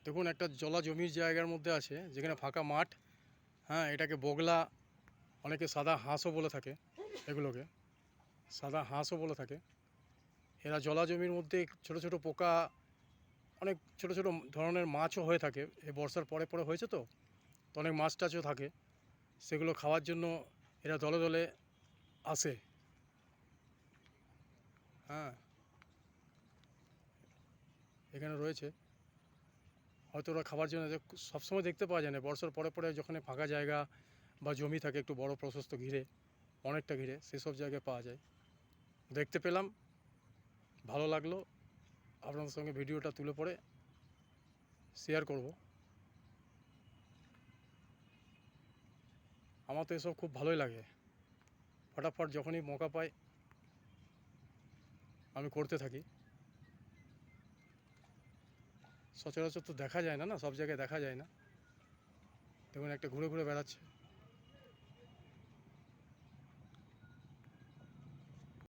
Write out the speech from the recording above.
দেখুন একটা জলা জমির জায়গার মধ্যে আছে, যেখানে ফাঁকা মাঠ। হ্যাঁ, এটাকে বগলা, অনেকে সাদা হাঁসও বলে থাকে। এগুলোকে সাদা হাঁসও বলে থাকে। এরা জলা জমির মধ্যে ছোট ছোট পোকা, অনেক ছোট ছোট ধরনের মাছও হয়ে থাকে। এই বর্ষার পরে পরে হয়েছে তো অনেক মাছ টাছও থাকে। সেগুলো খাওয়ার জন্য এরা দলে দলে আসে। হ্যাঁ, এখানে রয়েছে। হয়তো ওরা খাবার জন্য সবসময় দেখতে পাওয়া যায় না। বর্ষার পরে পরে যখন ফাঁকা জায়গা বা জমি থাকে একটু বড় প্রশস্ত ঘিরে, অনেকটা ঘিরে, সেসব জায়গায় পাওয়া যায়। দেখতে পেলাম, ভালো লাগলো। আপনাদের সঙ্গে ভিডিওটা তুলে পরে শেয়ার করব। আমার তো এসব খুব ভালোই লাগে। ফটাফট যখনই মৌকা পাই আমি করতে থাকি। সচরাচর তো দেখা যায় না, সব জায়গায় দেখা যায় না। দেখুন একটা ঘুরে ঘুরে বেড়াচ্ছে।